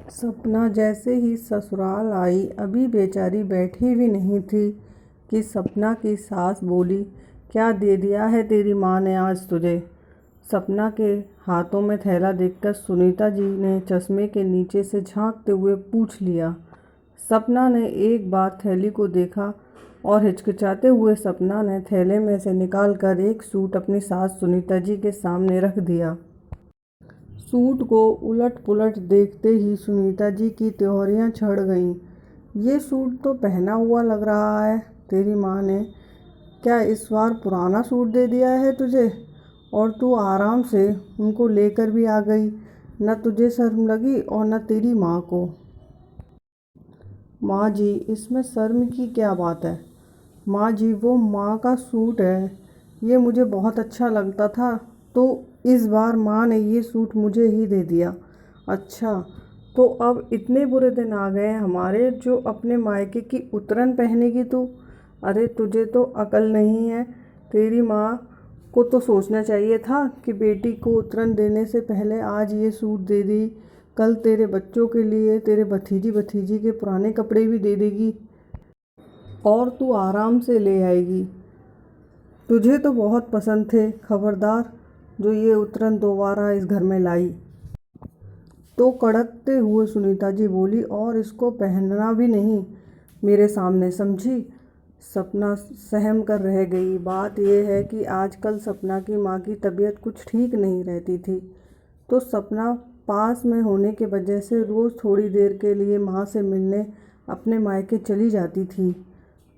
सपना जैसे ही ससुराल आई अभी बेचारी बैठी भी नहीं थी कि सपना की सास बोली, क्या दे दिया है तेरी माँ ने आज तुझे। सपना के हाथों में थैला देखकर सुनीता जी ने चश्मे के नीचे से झांकते हुए पूछ लिया। सपना ने एक बार थैली को देखा और हिचकिचाते हुए सपना ने थैले में से निकालकर एक सूट अपनी सास सुनीता जी के सामने रख दिया। सूट को उलट पुलट देखते ही सुनीता जी की त्योहरियाँ चढ़ गईं। ये सूट तो पहना हुआ लग रहा है। तेरी माँ ने क्या इस बार पुराना सूट दे दिया है तुझे, और तू आराम से उनको लेकर भी आ गई। न तुझे शर्म लगी और न तेरी माँ को। माँ जी, इसमें शर्म की क्या बात है। माँ जी, वो माँ का सूट है, ये मुझे बहुत अच्छा लगता था, तो इस बार माँ ने ये सूट मुझे ही दे दिया। अच्छा, तो अब इतने बुरे दिन आ गए हमारे जो अपने मायके की उतरन पहनेगी तू। अरे तुझे तो अकल नहीं है। तेरी माँ को तो सोचना चाहिए था कि बेटी को उतरन देने से पहले आज ये सूट दे दी, कल तेरे बच्चों के लिए तेरे भतीजी भतीजी के पुराने कपड़े भी दे देगी और तू आराम से ले आएगी। तुझे तो बहुत पसंद थे, खबरदार जो ये उतरन दोबारा इस घर में लाई। तो कड़कते हुए सुनीता जी बोली, और इसको पहनना भी नहीं मेरे सामने, समझी। सपना सहम कर रह गई। बात यह है कि आजकल सपना की माँ की तबीयत कुछ ठीक नहीं रहती थी, तो सपना पास में होने के वजह से रोज़ थोड़ी देर के लिए माँ से मिलने अपने मायके चली जाती थी।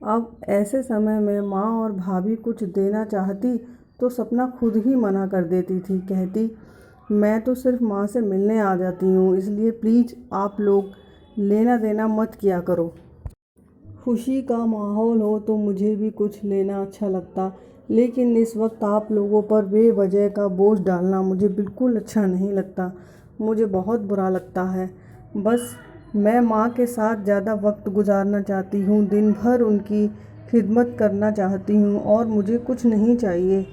अब ऐसे समय में माँ और भाभी कुछ देना चाहती तो सपना खुद ही मना कर देती थी। कहती, मैं तो सिर्फ माँ से मिलने आ जाती हूँ, इसलिए प्लीज़ आप लोग लेना देना मत किया करो। खुशी का माहौल हो तो मुझे भी कुछ लेना अच्छा लगता, लेकिन इस वक्त आप लोगों पर बेवजह का बोझ डालना मुझे बिल्कुल अच्छा नहीं लगता। मुझे बहुत बुरा लगता है। बस मैं माँ के साथ ज़्यादा वक्त गुजारना चाहती हूँ, दिन भर उनकी खिदमत करना चाहती हूँ और मुझे कुछ नहीं चाहिए।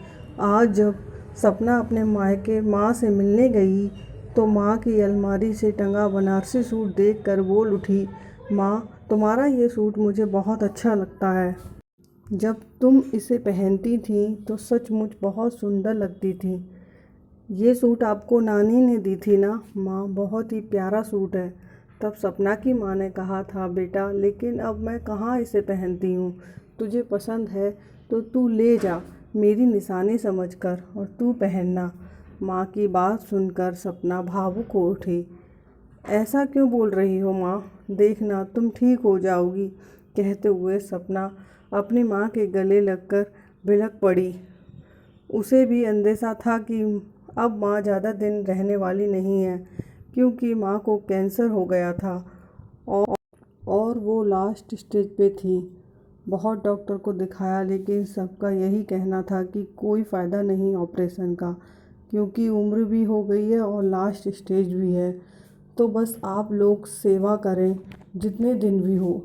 आज जब सपना अपने मायके माँ से मिलने गई तो माँ की अलमारी से टंगा बनारसी सूट देखकर बोल उठी, माँ, तुम्हारा ये सूट मुझे बहुत अच्छा लगता है। जब तुम इसे पहनती थी तो सचमुच बहुत सुंदर लगती थी। ये सूट आपको नानी ने दी थी ना माँ, बहुत ही प्यारा सूट है। तब सपना की माँ ने कहा था, बेटा लेकिन अब मैं कहाँ इसे पहनती हूँ। तुझे पसंद है तो तू ले जा, मेरी निशानी समझकर, और तू पहनना। माँ की बात सुनकर सपना भावुक हो उठी। ऐसा क्यों बोल रही हो माँ, देखना तुम ठीक हो जाओगी। कहते हुए सपना अपनी माँ के गले लगकर बिलख पड़ी। उसे भी अंदेशा था कि अब माँ ज़्यादा दिन रहने वाली नहीं है, क्योंकि माँ को कैंसर हो गया था और और वो लास्ट स्टेज पे थी। बहुत डॉक्टर को दिखाया, लेकिन सबका यही कहना था कि कोई फ़ायदा नहीं ऑपरेशन का, क्योंकि उम्र भी हो गई है और लास्ट स्टेज भी है। तो बस आप लोग सेवा करें जितने दिन भी हो।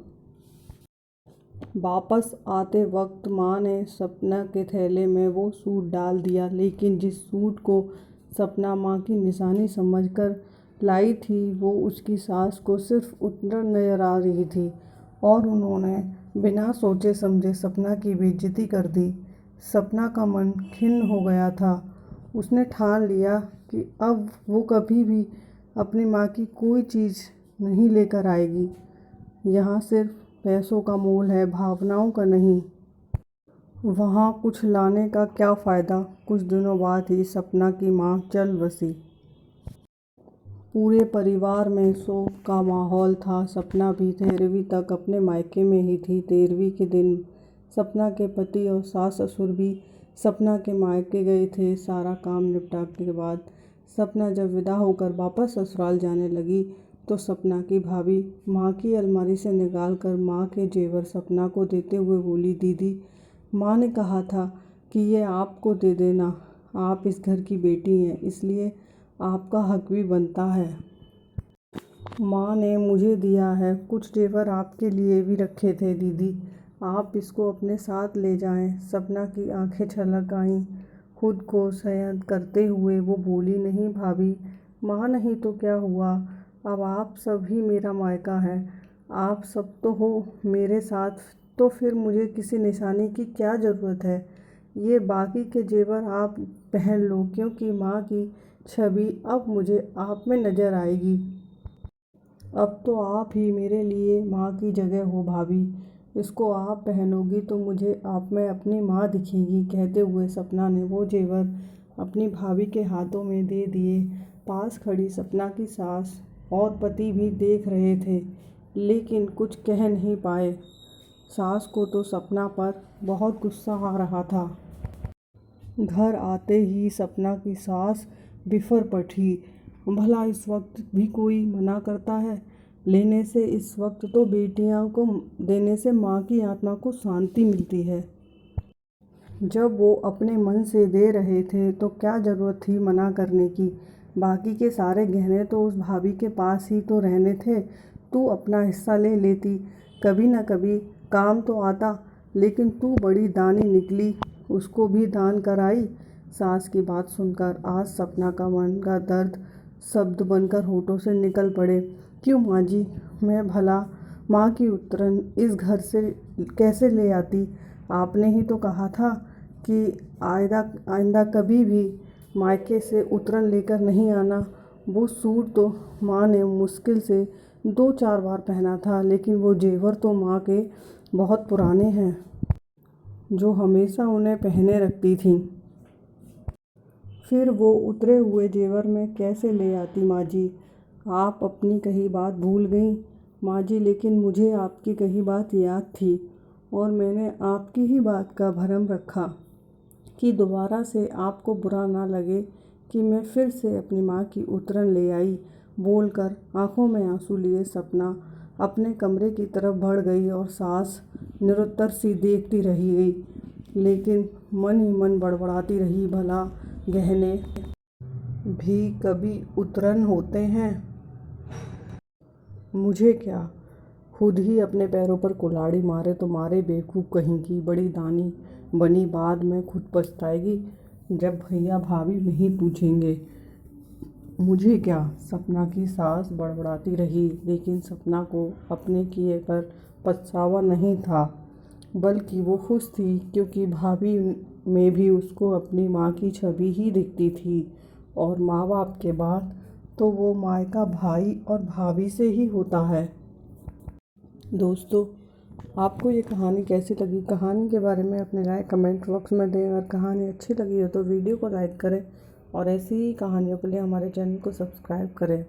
वापस आते वक्त माँ ने सपना के थैले में वो सूट डाल दिया, लेकिन जिस सूट को सपना माँ की निशानी समझकर लाई थी वो उसकी सास को सिर्फ उतना नजर आ रही थी, और उन्होंने बिना सोचे समझे सपना की बेइज्जती कर दी। सपना का मन खिन्न हो गया था। उसने ठान लिया कि अब वो कभी भी अपनी माँ की कोई चीज़ नहीं लेकर आएगी। यहाँ सिर्फ पैसों का मोल है, भावनाओं का नहीं। वहाँ कुछ लाने का क्या फ़ायदा। कुछ दिनों बाद ही सपना की माँ चल बसी। पूरे परिवार में शोक का माहौल था। सपना भी 13वीं तक अपने मायके में ही थी। 13वीं के दिन सपना के पति और सास ससुर भी सपना के मायके गए थे। सारा काम निपटा के बाद सपना जब विदा होकर वापस ससुराल जाने लगी तो सपना की भाभी माँ की अलमारी से निकाल कर माँ के जेवर सपना को देते हुए बोली, दीदी, माँ ने कहा था कि ये आपको दे देना, आप इस घर की बेटी हैं, इसलिए आपका हक भी बनता है। माँ ने मुझे दिया है, कुछ जेवर आपके लिए भी रखे थे दीदी, आप इसको अपने साथ ले जाएं। सपना की आंखें छलक आईं। खुद को संयत करते हुए वो बोली, नहीं भाभी, माँ नहीं तो क्या हुआ, अब आप सब ही मेरा मायका है। आप सब तो हो मेरे साथ, तो फिर मुझे किसी निशानी की क्या ज़रूरत है। ये बाकी के जेवर आप पहन लो, क्योंकि माँ की छवि अब मुझे आप में नज़र आएगी। अब तो आप ही मेरे लिए माँ की जगह हो भाभी। इसको आप पहनोगी तो मुझे आप में अपनी माँ दिखेगी। कहते हुए सपना ने वो जेवर अपनी भाभी के हाथों में दे दिए। पास खड़ी सपना की सास और पति भी देख रहे थे, लेकिन कुछ कह नहीं पाए। सास को तो सपना पर बहुत गुस्सा आ रहा था। घर आते ही सपना की सास बिफर पड़ी। भला इस वक्त भी कोई मना करता है लेने से? इस वक्त तो बेटियों को देने से माँ की आत्मा को शांति मिलती है। जब वो अपने मन से दे रहे थे तो क्या ज़रूरत थी मना करने की। बाकी के सारे गहने तो उस भाभी के पास ही तो रहने थे। तू अपना हिस्सा ले लेती, कभी न कभी काम तो आता। लेकिन तू बड़ी दानी निकली, उसको भी दान कराई। सास की बात सुनकर आज सपना का मन का दर्द शब्द बनकर होठों से निकल पड़े। क्यों माँ जी, मैं भला माँ की उतरन इस घर से कैसे ले आती? आपने ही तो कहा था कि आइंदा कभी भी मायके से उतरन लेकर नहीं आना। वो सूट तो माँ ने मुश्किल से 2-4 बार पहना था, लेकिन वो जेवर तो माँ के बहुत पुराने हैं, जो हमेशा उन्हें पहने रखती थीं। फिर वो उतरे हुए जेवर में कैसे ले आती माँ जी? आप अपनी कही बात भूल गईं माँ जी, लेकिन मुझे आपकी कही बात याद थी और मैंने आपकी ही बात का भरम रखा कि दोबारा से आपको बुरा ना लगे कि मैं फिर से अपनी माँ की उतरन ले आई। बोलकर आंखों में आंसू लिए सपना अपने कमरे की तरफ बढ़ गई और सास निरुत्तर सी देखती रही गई, लेकिन मन ही मन बड़बड़ाती रही, भला गहने भी कभी उतरन होते हैं? मुझे क्या, खुद ही अपने पैरों पर कुल्हाड़ी मारे तो मारे, बेवकूफ़ कहीं की। बड़ी दानी बनी, बाद में खुद पछताएगी जब भैया भाभी नहीं पूछेंगे। मुझे क्या, सपना की सास बड़बड़ाती रही, लेकिन सपना को अपने किए पर पछतावा नहीं था, बल्कि वो खुश थी, क्योंकि भाभी में भी उसको अपनी माँ की छवि ही दिखती थी। और माँ बाप के बाद तो वो मायका भाई और भाभी से ही होता है। दोस्तों, आपको ये कहानी कैसी लगी? कहानी के बारे में अपनी राय कमेंट बॉक्स में दें। अगर कहानी अच्छी लगी हो तो वीडियो को लाइक करें और ऐसी ही कहानियों के लिए हमारे चैनल को सब्सक्राइब करें।